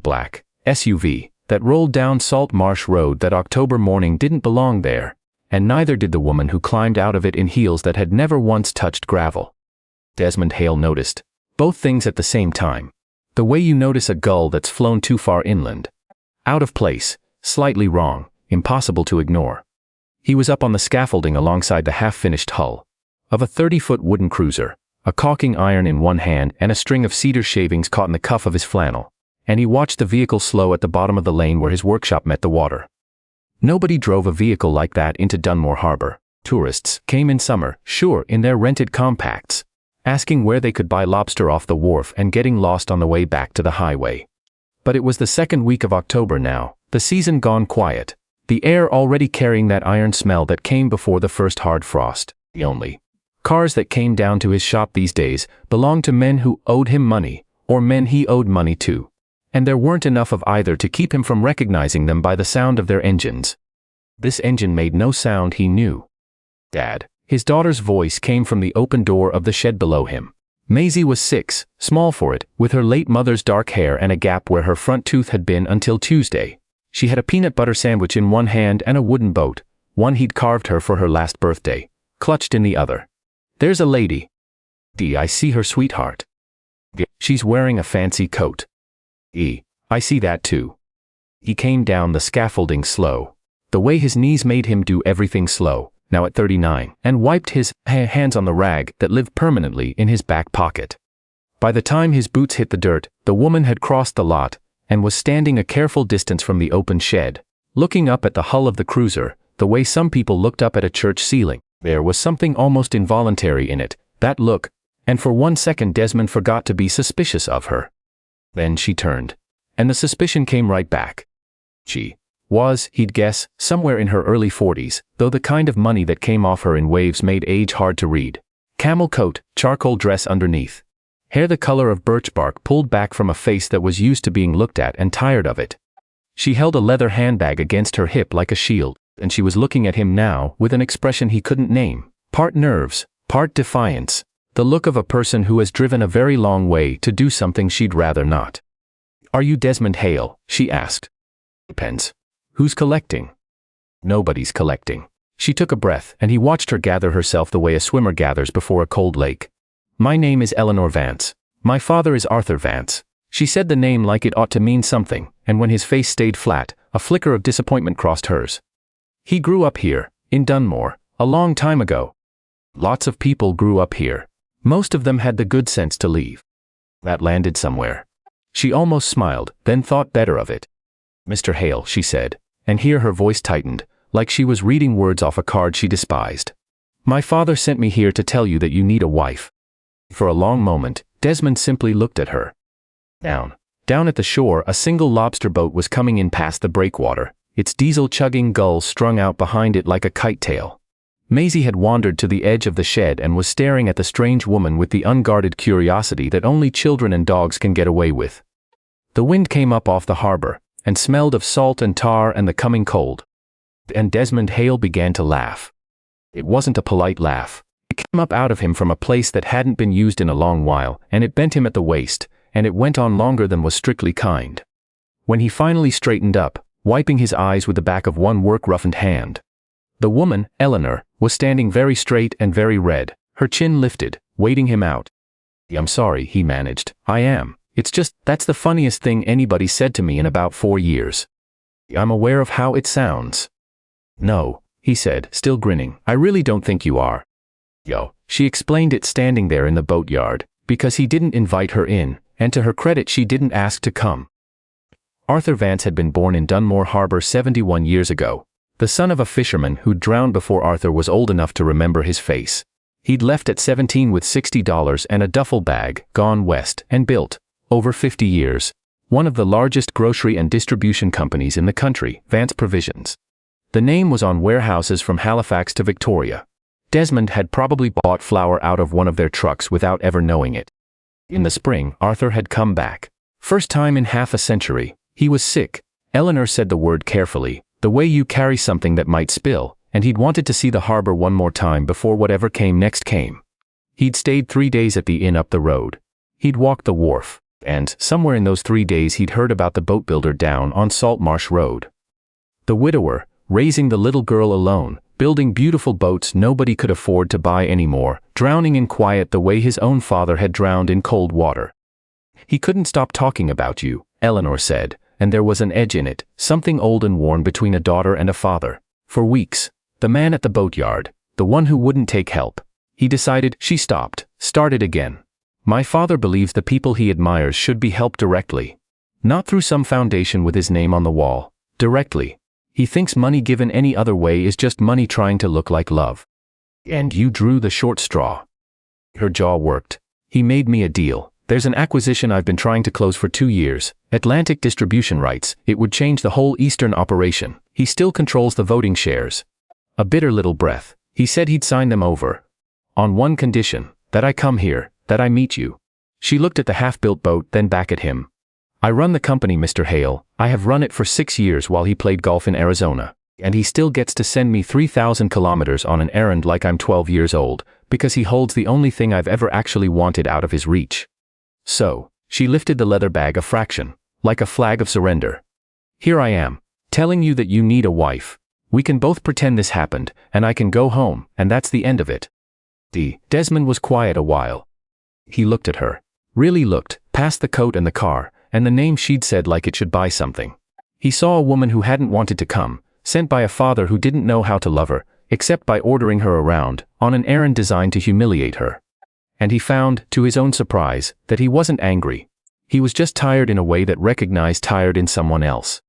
black SUV that rolled down Salt Marsh Road that October morning didn't belong there, and neither did the woman who climbed out of it in heels that had never once touched gravel. Desmond Hale noticed both things at the same time. The way you notice a gull that's flown too far inland. Out of place, slightly wrong, impossible to ignore. He was up on the scaffolding alongside the half-finished hull of a 30-foot wooden cruiser, a caulking iron in one hand and a string of cedar shavings caught in the cuff of his flannel, and he watched the vehicle slow at the bottom of the lane where his workshop met the water. Nobody drove a vehicle like that into Dunmore Harbour. Tourists came in summer, sure, in their rented compacts, asking where they could buy lobster off the wharf and getting lost on the way back to the highway. But it was the second week of October now, the season gone quiet, the air already carrying that iron smell that came before the first hard frost. The only cars that came down to his shop these days belonged to men who owed him money, or men he owed money to, and there weren't enough of either to keep him from recognizing them by the sound of their engines. This engine made no sound, he knew. Dad. His daughter's voice came from the open door of the shed below him. Maisie was 6, small for it, with her late mother's dark hair and a gap where her front tooth had been until Tuesday. She had a peanut butter sandwich in one hand and a wooden boat, one he'd carved her for her last birthday, clutched in the other. There's a lady. I see her, sweetheart. She's wearing a fancy coat. I see that too. He came down the scaffolding slow, the way his knees made him do everything slow, now at 39, and wiped his hands on the rag that lived permanently in his back pocket. By the time his boots hit the dirt, the woman had crossed the lot and was standing a careful distance from the open shed, looking up at the hull of the cruiser, the way some people looked up at a church ceiling. There was something almost involuntary in it, that look, and for one second Desmond forgot to be suspicious of her. Then she turned, and the suspicion came right back. She was, he'd guess, somewhere in her early 40s, though the kind of money that came off her in waves made age hard to read. Camel coat, charcoal dress underneath. Hair the color of birch bark pulled back from a face that was used to being looked at and tired of it. She held a leather handbag against her hip like a shield, and she was looking at him now with an expression he couldn't name, part nerves, part defiance, the look of a person who has driven a very long way to do something she'd rather not. "Are you Desmond Hale?" she asked. "Depends. Who's collecting?" "Nobody's collecting." She took a breath, and he watched her gather herself the way a swimmer gathers before a cold lake. "My name is Eleanor Vance. My father is Arthur Vance." She said the name like it ought to mean something, and when his face stayed flat, a flicker of disappointment crossed hers. "He grew up here, in Dunmore, a long time ago. Lots of people grew up here. Most of them had the good sense to leave. That landed somewhere." She almost smiled, then thought better of it. "Mr. Hale," she said, and here her voice tightened, like she was reading words off a card she despised. "My father sent me here to tell you that you need a wife." For a long moment, Desmond simply looked at her. Down at the shore, a single lobster boat was coming in past the breakwater, its diesel-chugging gull strung out behind it like a kite tail. Maisie had wandered to the edge of the shed and was staring at the strange woman with the unguarded curiosity that only children and dogs can get away with. The wind came up off the harbor, and smelled of salt and tar and the coming cold. And Desmond Hale began to laugh. It wasn't a polite laugh. It came up out of him from a place that hadn't been used in a long while, and it bent him at the waist, and it went on longer than was strictly kind. When he finally straightened up, wiping his eyes with the back of one work-roughened hand, the woman, Eleanor, was standing very straight and very red, her chin lifted, waiting him out. "I'm sorry," he managed. "I am. It's just, that's the funniest thing anybody said to me in about 4 years. I'm aware of how it sounds." "No," he said, still grinning, "I really don't think you are." She explained it standing there in the boatyard, because he didn't invite her in, and to her credit she didn't ask to come. Arthur Vance had been born in Dunmore Harbour 71 years ago, the son of a fisherman who'd drowned before Arthur was old enough to remember his face. He'd left at 17 with $60 and a duffel bag, gone west, and built, over 50 years, one of the largest grocery and distribution companies in the country, Vance Provisions. The name was on warehouses from Halifax to Victoria. Desmond had probably bought flour out of one of their trucks without ever knowing it. In the spring, Arthur had come back. First time in half a century. He was sick. Eleanor said the word carefully, the way you carry something that might spill, and he'd wanted to see the harbor one more time before whatever came next came. He'd stayed 3 days at the inn up the road. He'd walked the wharf. And, somewhere in those 3 days he'd heard about the boatbuilder down on Salt Marsh Road. The widower, raising the little girl alone, building beautiful boats nobody could afford to buy anymore, drowning in quiet the way his own father had drowned in cold water. He couldn't stop talking about you, Eleanor said, and there was an edge in it, something old and worn between a daughter and a father. For weeks, the man at the boatyard, the one who wouldn't take help, he decided. She stopped, started again. My father believes the people he admires should be helped directly. Not through some foundation with his name on the wall, directly. He thinks money given any other way is just money trying to look like love. And you drew the short straw. Her jaw worked. He made me a deal. There's an acquisition I've been trying to close for 2 years, Atlantic distribution rights. It would change the whole Eastern operation. He still controls the voting shares. A bitter little breath. He said he'd sign them over. On one condition, that I come here, that I meet you. She looked at the half-built boat, then back at him. I run the company, Mr. Hale. I have run it for 6 years while he played golf in Arizona. And he still gets to send me 3,000 kilometers on an errand like I'm 12 years old, because he holds the only thing I've ever actually wanted out of his reach. So, she lifted the leather bag a fraction, like a flag of surrender. Here I am, telling you that you need a wife. We can both pretend this happened, and I can go home, and that's the end of it. Desmond was quiet a while. He looked at her. Really looked, past the coat and the car, and the name she'd said like it should buy something. He saw a woman who hadn't wanted to come, sent by a father who didn't know how to love her, except by ordering her around, on an errand designed to humiliate her. And he found, to his own surprise, that he wasn't angry. He was just tired in a way that recognized tired in someone else.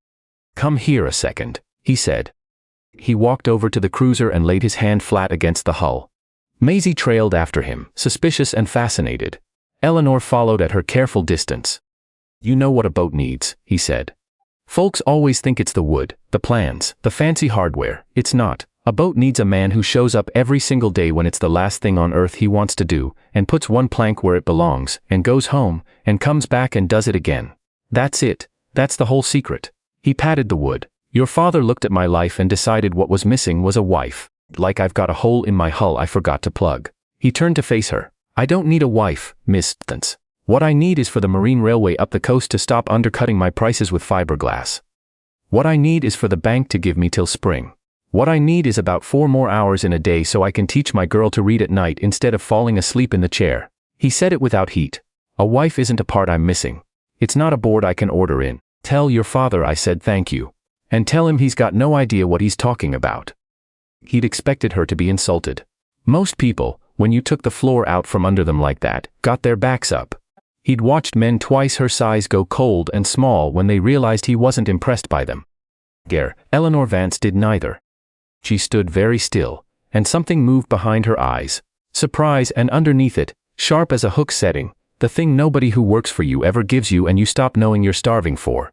Come here a second, he said. He walked over to the cruiser and laid his hand flat against the hull. Maisie trailed after him, suspicious and fascinated. Eleanor followed at her careful distance. You know what a boat needs, he said. Folks always think it's the wood, the plans, the fancy hardware. It's not. A boat needs a man who shows up every single day when it's the last thing on earth he wants to do, and puts one plank where it belongs, and goes home, and comes back and does it again. That's it. That's the whole secret. He patted the wood. Your father looked at my life and decided what was missing was a wife. Like I've got a hole in my hull I forgot to plug. He turned to face her. I don't need a wife, Miss Thance. What I need is for the marine railway up the coast to stop undercutting my prices with fiberglass. What I need is for the bank to give me till spring. What I need is about 4 more hours in a day so I can teach my girl to read at night instead of falling asleep in the chair. He said it without heat. A wife isn't a part I'm missing. It's not a board I can order in. Tell your father I said thank you. And tell him he's got no idea what he's talking about. He'd expected her to be insulted. Most people, when you took the floor out from under them like that, got their backs up. He'd watched men twice her size go cold and small when they realized he wasn't impressed by them. Eleanor Vance did neither. She stood very still, and something moved behind her eyes. Surprise, and underneath it, sharp as a hook setting, the thing nobody who works for you ever gives you and you stop knowing you're starving for.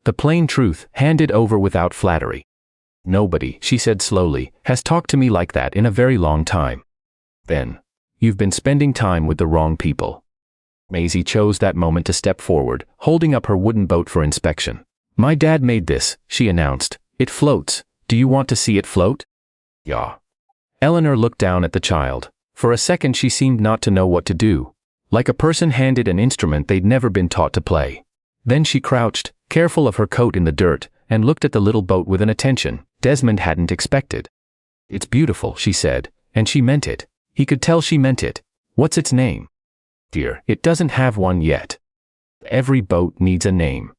The plain truth, handed over without flattery. Nobody, she said slowly, has talked to me like that in a very long time. Then, you've been spending time with the wrong people. Maisie chose that moment to step forward, holding up her wooden boat for inspection. My dad made this, she announced. It floats. Do you want to see it float? Yeah. Eleanor looked down at the child. For a second she seemed not to know what to do. Like a person handed an instrument they'd never been taught to play. Then she crouched, careful of her coat in the dirt, and looked at the little boat with an attention Desmond hadn't expected. It's beautiful, she said, and she meant it. He could tell she meant it. What's its name? Dear, it doesn't have one yet. Every boat needs a name.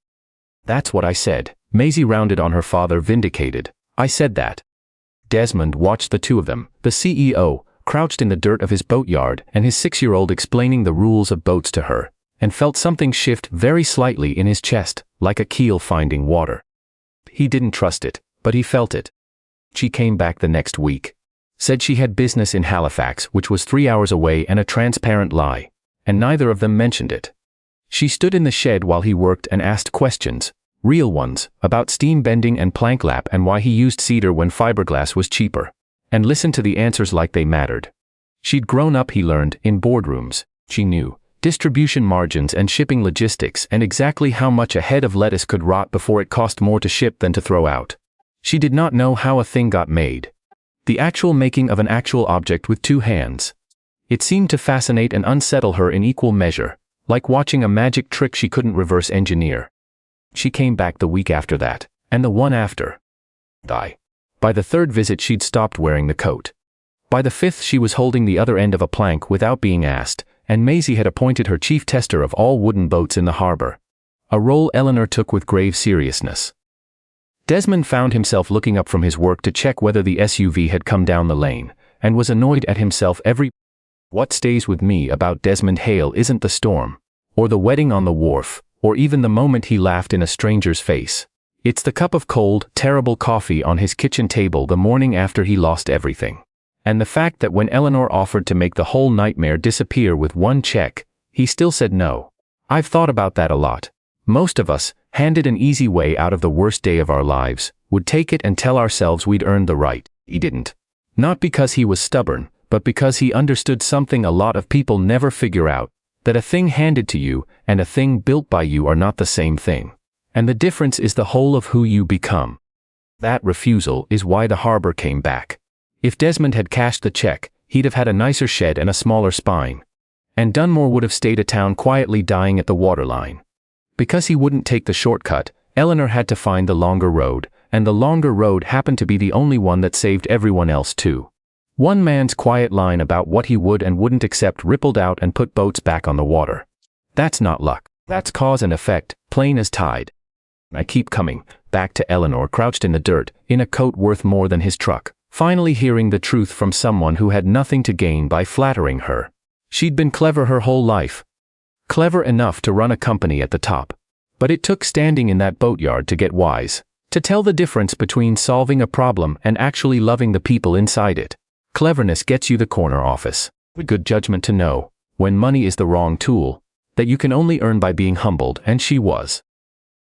That's what I said. Maisie rounded on her father, vindicated. I said that. Desmond watched the two of them, the CEO, crouched in the dirt of his boatyard, and his 6-year-old explaining the rules of boats to her, and felt something shift very slightly in his chest, like a keel finding water. He didn't trust it, but he felt it. She came back the next week. Said she had business in Halifax, which was 3 hours away, and a transparent lie. And neither of them mentioned it. She stood in the shed while he worked and asked questions. Real ones, about steam bending and plank lap and why he used cedar when fiberglass was cheaper. And listened to the answers like they mattered. She'd grown up, he learned, in boardrooms. She knew distribution margins and shipping logistics and exactly how much a head of lettuce could rot before it cost more to ship than to throw out. She did not know how a thing got made. The actual making of an actual object with 2 hands. It seemed to fascinate and unsettle her in equal measure, like watching a magic trick she couldn't reverse engineer. She came back the week after that, and the one after. By the third visit she'd stopped wearing the coat. By the fifth she was holding the other end of a plank without being asked, and Maisie had appointed her chief tester of all wooden boats in the harbor. A role Eleanor took with grave seriousness. Desmond found himself looking up from his work to check whether the SUV had come down the lane, and was annoyed at himself every. What stays with me about Desmond Hale isn't the storm, or the wedding on the wharf, or even the moment he laughed in a stranger's face. It's the cup of cold, terrible coffee on his kitchen table the morning after he lost everything. And the fact that when Eleanor offered to make the whole nightmare disappear with one check, he still said no. I've thought about that a lot. Most of us, handed an easy way out of the worst day of our lives, would take it and tell ourselves we'd earned the right. He didn't. Not because he was stubborn, but because he understood something a lot of people never figure out, that a thing handed to you and a thing built by you are not the same thing. And the difference is the whole of who you become. That refusal is why the harbor came back. If Desmond had cashed the check, he'd have had a nicer shed and a smaller spine. And Dunmore would have stayed a town quietly dying at the waterline. Because he wouldn't take the shortcut, Eleanor had to find the longer road, and the longer road happened to be the only one that saved everyone else too. One man's quiet line about what he would and wouldn't accept rippled out and put boats back on the water. That's not luck. That's cause and effect, plain as tide. I keep coming back to Eleanor crouched in the dirt, in a coat worth more than his truck, finally hearing the truth from someone who had nothing to gain by flattering her. She'd been clever her whole life. Clever enough to run a company at the top. But it took standing in that boatyard to get wise, to tell the difference between solving a problem and actually loving the people inside it. Cleverness gets you the corner office. Good judgment to know, when money is the wrong tool, that you can only earn by being humbled, and she was.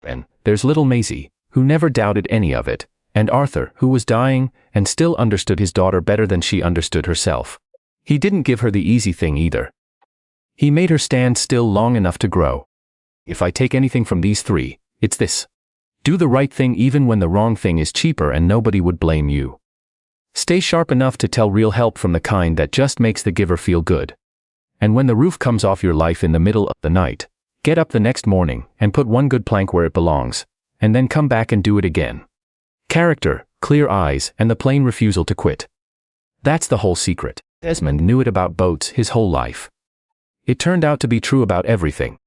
And there's little Maisie, who never doubted any of it, and Arthur, who was dying, and still understood his daughter better than she understood herself. He didn't give her the easy thing either. He made her stand still long enough to grow. If I take anything from these three, it's this. Do the right thing even when the wrong thing is cheaper and nobody would blame you. Stay sharp enough to tell real help from the kind that just makes the giver feel good. And when the roof comes off your life in the middle of the night, get up the next morning and put one good plank where it belongs, and then come back and do it again. Character, clear eyes, and the plain refusal to quit. That's the whole secret. Desmond knew it about boats his whole life. It turned out to be true about everything.